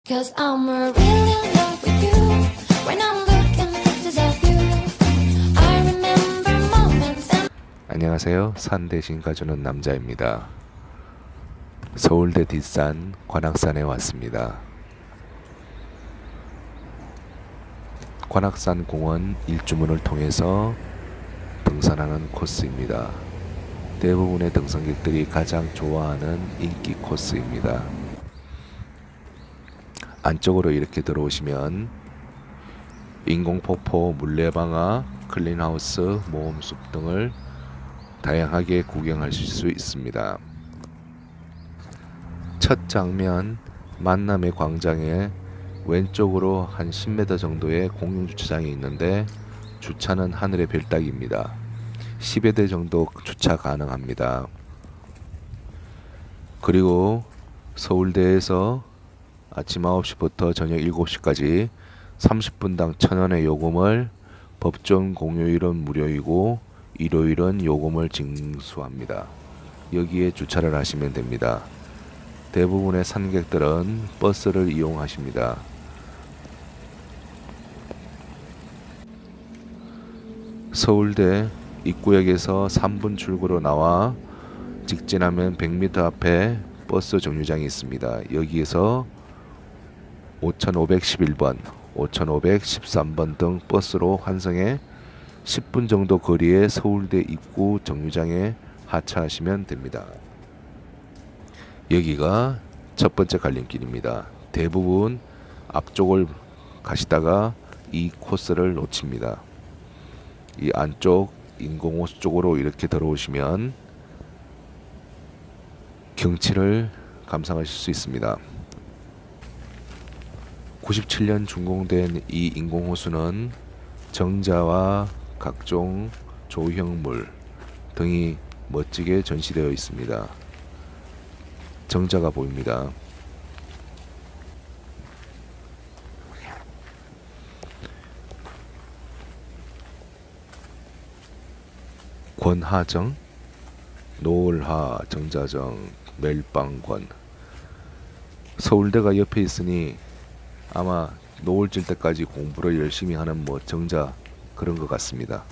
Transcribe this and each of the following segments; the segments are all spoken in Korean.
Cause I'm really in love with you. When I'm looking at pictures of you, I remember moments and 안녕하세요. 산 대신 가주는 남자입니다. 서울대 뒷산 관악산에 왔습니다. 관악산 공원 일주문을 통해서 등산하는 코스입니다. 대부분의 등산객들이 가장 좋아하는 인기 코스입니다. 안쪽으로 이렇게 들어오시면 인공폭포, 물레방아, 클린하우스, 모험숲 등을 다양하게 구경하실 수 있습니다. 첫 장면, 만남의 광장에 왼쪽으로 한 10m 정도의 공용주차장이 있는데 주차는 하늘의 별 따기입니다. 10여 대 정도 주차 가능합니다. 그리고 서울대에서 아침 9시부터 저녁 7시까지 30분당 1,000원의 요금을 법정 공휴일은 무료이고 일요일은 요금을 징수합니다. 여기에 주차를 하시면 됩니다. 대부분의 산객들은 버스를 이용하십니다. 서울대 입구역에서 3분 출구로 나와 직진하면 100m 앞에 버스 정류장이 있습니다. 여기에서 5511번, 5513번 등 버스로 환승해 10분 정도 거리의 서울대 입구 정류장에 하차하시면 됩니다. 여기가 첫 번째 갈림길입니다. 대부분 앞쪽을 가시다가 이 코스를 놓칩니다. 이 안쪽 인공호수 쪽으로 이렇게 들어오시면 경치를 감상하실 수 있습니다. 97년 준공된 이 인공호수는 정자와 각종 조형물 등이 멋지게 전시되어 있습니다. 정자가 보입니다. 권하정, 노을하, 정자정, 멜빵권. 서울대가 옆에 있으니 아마 노을 질 때까지 공부를 열심히 하는 정자 그런 것 같습니다.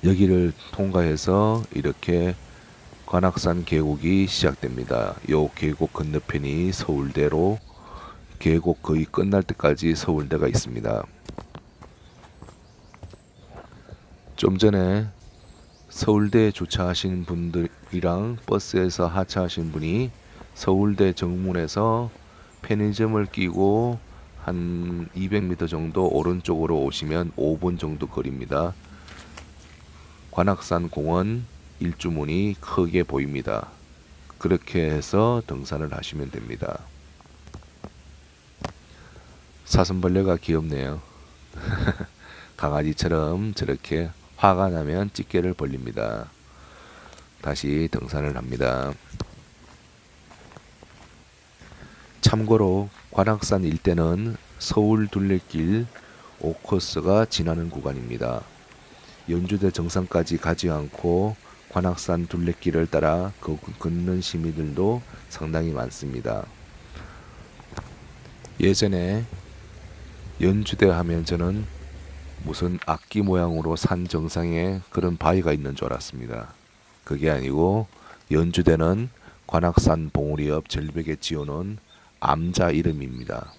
여기를 통과해서 이렇게 관악산 계곡이 시작됩니다. 요 계곡 건너편이 서울대로 계곡 거의 끝날 때까지 서울대가 있습니다. 좀 전에 서울대에 주차하신 분들이랑 버스에서 하차하신 분이 서울대 정문에서 편의점을 끼고 한 200m 정도 오른쪽으로 오시면 5분 정도 거리입니다. 관악산 공원 일주문이 크게 보입니다. 그렇게 해서 등산을 하시면 됩니다. 사슴벌레가 귀엽네요. 강아지처럼 저렇게 화가 나면 찌개를 벌립니다. 다시 등산을 합니다. 참고로 관악산 일대는 서울 둘레길 5코스가 지나는 구간입니다. 연주대 정상까지 가지 않고 관악산 둘레길을 따라 걷는 시민들도 상당히 많습니다. 예전에 연주대 하면 저는 무슨 악기 모양으로 산 정상에 그런 바위가 있는 줄 알았습니다. 그게 아니고 연주대는 관악산 봉우리 옆 절벽에 지어놓은 암자 이름입니다.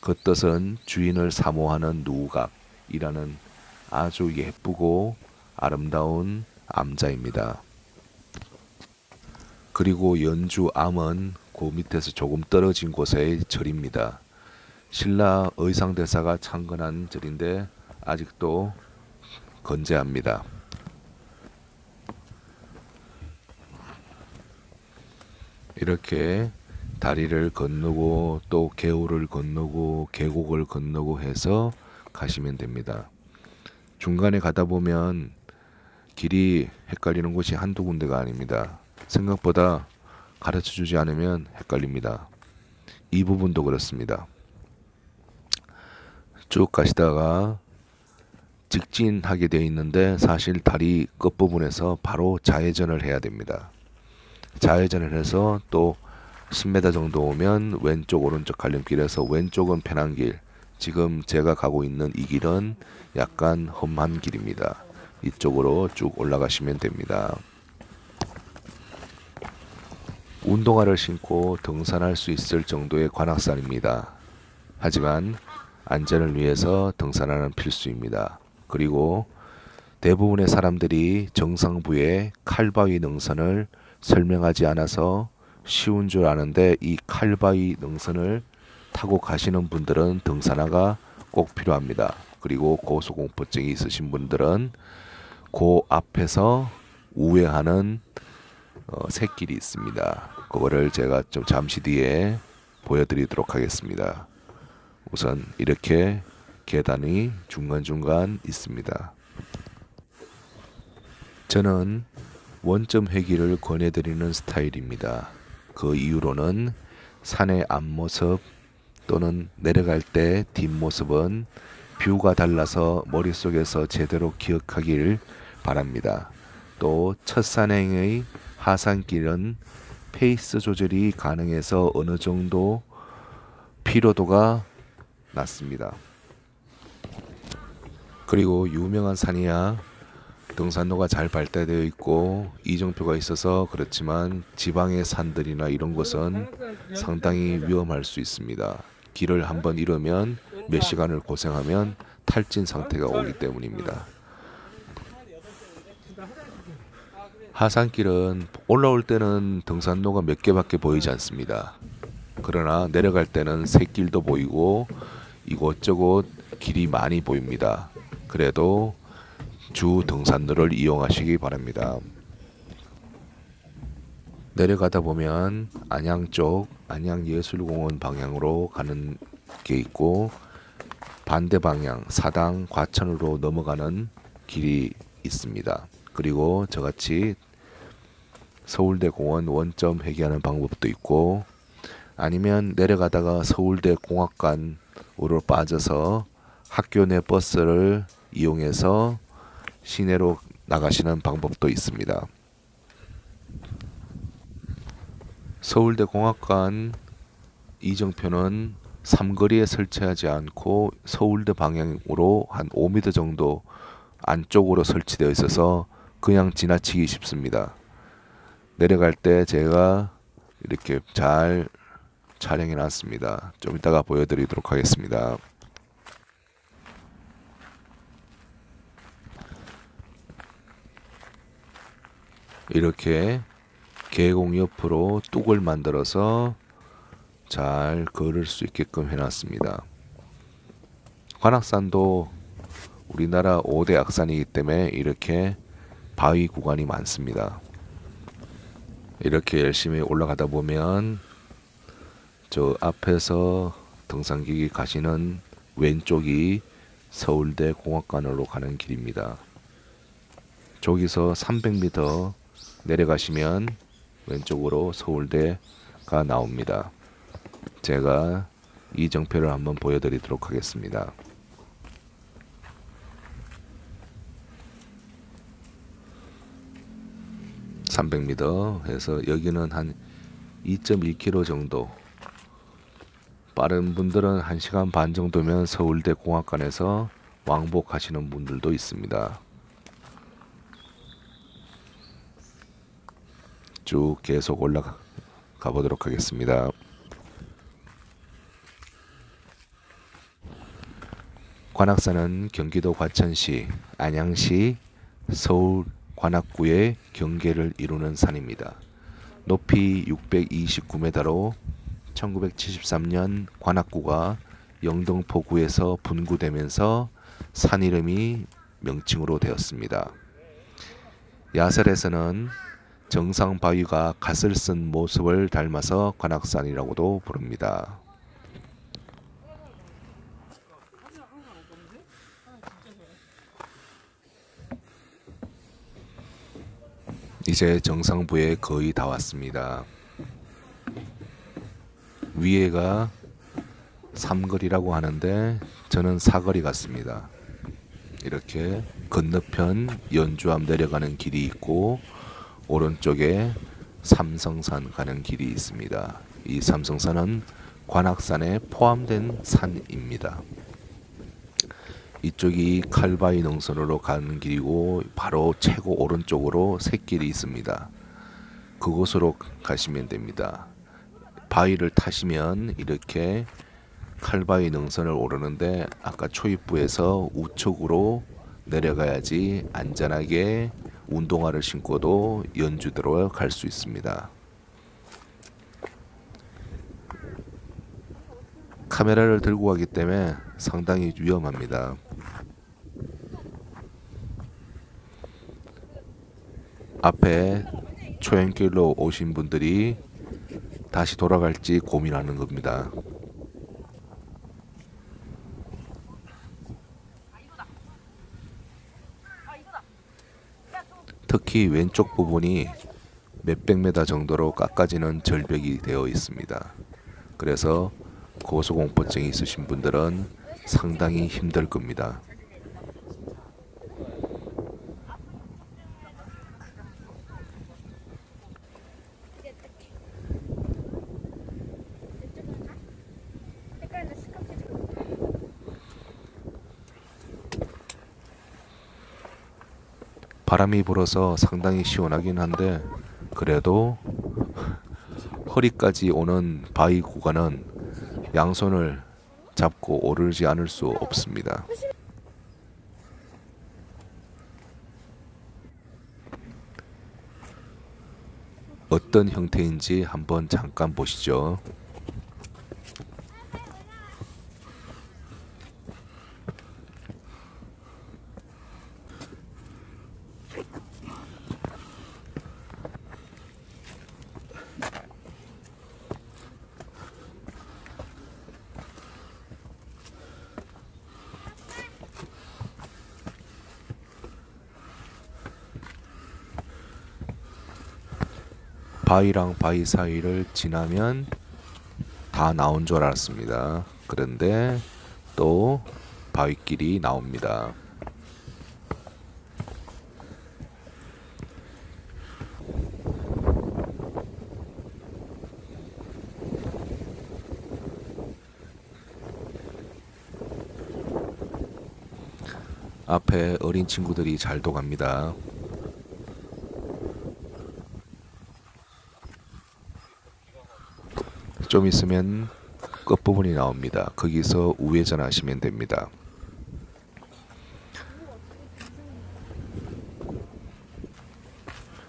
그 뜻은 주인을 사모하는 누각이라는 아주 예쁘고 아름다운 암자입니다. 그리고 연주암은 그 밑에서 조금 떨어진 곳의 절입니다. 신라 의상대사가 창건한 절인데 아직도 건재합니다. 이렇게 다리를 건너고 또 개울을 건너고 계곡을 건너고 해서 가시면 됩니다. 중간에 가다 보면 길이 헷갈리는 곳이 한두 군데가 아닙니다. 생각보다 가르쳐 주지 않으면 헷갈립니다. 이 부분도 그렇습니다. 쭉 가시다가 직진하게 되어 있는데 사실 다리 끝부분에서 바로 좌회전을 해야 됩니다. 좌회전을 해서 또 10m 정도 오면 왼쪽 오른쪽 갈림길에서 왼쪽은 편한 길, 지금 제가 가고 있는 이 길은 약간 험한 길입니다. 이쪽으로 쭉 올라가시면 됩니다. 운동화를 신고 등산할 수 있을 정도의 관악산입니다. 하지만 안전을 위해서 등산화는 필수입니다. 그리고 대부분의 사람들이 정상부의 칼바위 능선을 설명하지 않아서 쉬운 줄 아는데, 이 칼바위 능선을 타고 가시는 분들은 등산화가 꼭 필요합니다. 그리고 고소공포증이 있으신 분들은 그 앞에서 우회하는 샛길이 있습니다. 그거를 제가 좀 잠시 뒤에 보여드리도록 하겠습니다. 우선 이렇게 계단이 중간중간 있습니다. 저는 원점 회귀를 권해드리는 스타일입니다. 그 이유로는 산의 앞모습 또는 내려갈 때 뒷모습은 뷰가 달라서 머릿속에서 제대로 기억하길 바랍니다. 또 첫 산행의 하산길은 페이스 조절이 가능해서 어느 정도 피로도가 낮습니다. 그리고 유명한 산이야 등산로가 잘 발달되어 있고 이정표가 있어서 그렇지만 지방의 산들이나 이런 곳은 상당히 위험할 수 있습니다. 길을 한번 잃으면 몇 시간을 고생하면 탈진 상태가 오기 때문입니다. 하산길은 올라올 때는 등산로가 몇 개밖에 보이지 않습니다. 그러나 내려갈 때는 샛길도 보이고 이곳저곳 길이 많이 보입니다. 그래도 주 등산로를 이용하시기 바랍니다. 내려가다 보면 안양 쪽 안양예술공원 방향으로 가는 게 있고, 반대 방향 사당 과천으로 넘어가는 길이 있습니다. 그리고 저같이 서울대공원 원점 회귀하는 방법도 있고, 아니면 내려가다가 서울대공학관으로 빠져서 학교 내 버스를 이용해서 시내로 나가시는 방법도 있습니다. 서울대공학관 이정표는 삼거리에 설치하지 않고 서울대 방향으로 한 5m 정도 안쪽으로 설치되어 있어서 그냥 지나치기 쉽습니다. 내려갈 때 제가 이렇게 잘 촬영해 놨습니다. 좀 이따가 보여드리도록 하겠습니다. 이렇게 계곡 옆으로 뚝을 만들어서 잘 걸을 수 있게끔 해놨습니다. 관악산도 우리나라 5대 악산이기 때문에 이렇게 바위 구간이 많습니다. 이렇게 열심히 올라가다 보면 저 앞에서 등산객이 가시는 왼쪽이 서울대 공학관으로 가는 길입니다. 저기서 300m 내려가시면 왼쪽으로 서울대가 나옵니다. 제가 이정표를 한번 보여드리도록 하겠습니다. (300m) 해서 여기는 한 2.1km 정도, 빠른 분들은 1시간 반 정도면 서울대 공학관에서 왕복하시는 분들도 있습니다. 쭉 계속 올라가 보도록 하겠습니다. 관악산은 경기도 과천시, 안양시, 서울 관악구의 경계를 이루는 산입니다. 높이 629m로 1973년 관악구가 영등포구에서 분구되면서 산 이름이 명칭으로 되었습니다. 야설에서는 정상 바위가 갓을 쓴 모습을 닮아서 관악산이라고도 부릅니다. 이제 정상부에 거의 다 왔습니다. 위에가 삼거리라고 하는데 저는 사거리 같습니다. 이렇게 건너편 연주암 내려가는 길이 있고 오른쪽에 삼성산 가는 길이 있습니다. 이 삼성산은 관악산에 포함된 산입니다. 이쪽이 칼바위 능선으로 가는 길이고 바로 최고 오른쪽으로 샛길이 있습니다. 그곳으로 가시면 됩니다. 바위를 타시면 이렇게 칼바위 능선을 오르는데 아까 초입부에서 우측으로 내려가야지 안전하게 운동화를 신고도 연주대로 갈 수 있습니다. 카메라를 들고 가기 때문에 상당히 위험합니다. 앞에 초행길로 오신 분들이 다시 돌아갈지 고민하는 겁니다. 특히 왼쪽 부분이 몇백 메다 정도로 깎아지는 절벽이 되어 있습니다. 그래서 고소공포증이 있으신 분들은 상당히 힘들 겁니다. 바람이 불어서 상당히 시원하긴 한데 그래도 허리까지 오는 바위 구간은 양손을 잡고 오르지 않을 수 없습니다. 어떤 형태인지 한번 잠깐 보시죠. 바위랑 바위 사이를 지나면 다 나온 줄 알았습니다. 그런데 또 바위길이 나옵니다. 앞에 어린 친구들이 잘도 갑니다. 좀 있으면 끝부분이 나옵니다. 거기서 우회전하시면 됩니다.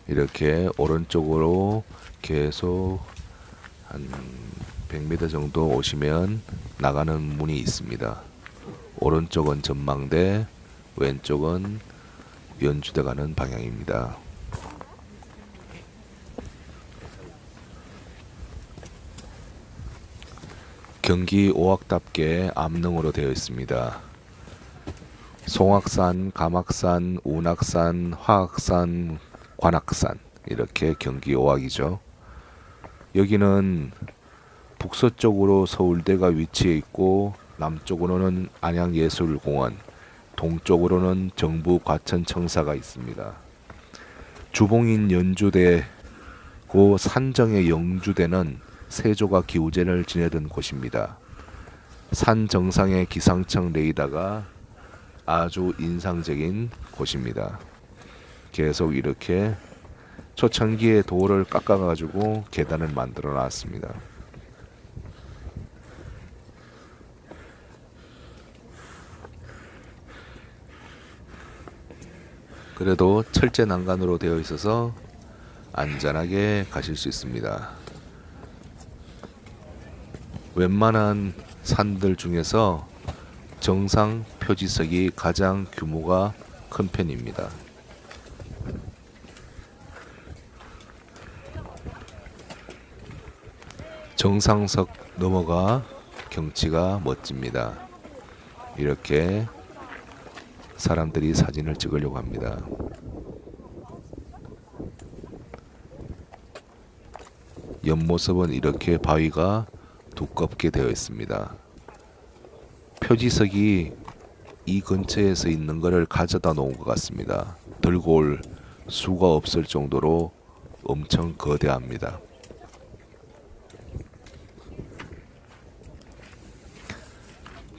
이렇게 오른쪽으로 계속 한 100m 정도 오시면 나가는 문이 있습니다. 오른쪽은 전망대, 왼쪽은 연주대 가는 방향입니다. 경기 오악답게 암릉으로 되어 있습니다. 송악산, 감악산, 운악산, 화악산, 관악산 이렇게 경기 오악이죠. 여기는 북서쪽으로 서울대가 위치해 있고 남쪽으로는 안양예술공원, 동쪽으로는 정부 과천청사가 있습니다. 주봉인 연주대고 산정의 영주대는 세조가 기우제를 지내던 곳입니다. 산 정상의 기상청 레이더가 아주 인상적인 곳입니다. 계속 이렇게 초창기에 돌을 깎아가지고 계단을 만들어 놨습니다. 그래도 철제 난간으로 되어 있어서 안전하게 가실 수 있습니다. 웬만한 산들 중에서 정상 표지석이 가장 규모가 큰 편입니다. 정상석 넘어가 경치가 멋집니다. 이렇게 사람들이 사진을 찍으려고 합니다. 옆모습은 이렇게 바위가 두껍게 되어 있습니다. 표지석이 이 근처에서 있는 것을 가져다 놓은 것 같습니다. 들고 올 수가 없을 정도로 엄청 거대합니다.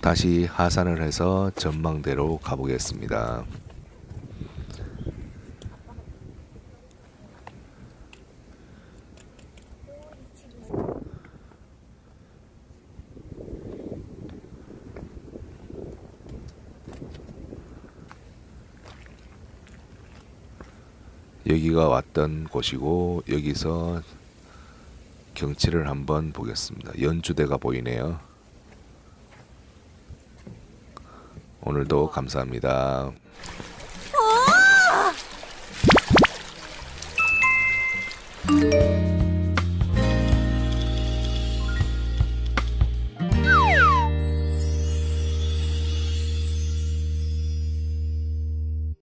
다시 하산을 해서 전망대로 가보겠습니다. 여기가 왔던 곳이고 여기서 경치를 한번 보겠습니다. 연주대가 보이네요. 오늘도 감사합니다.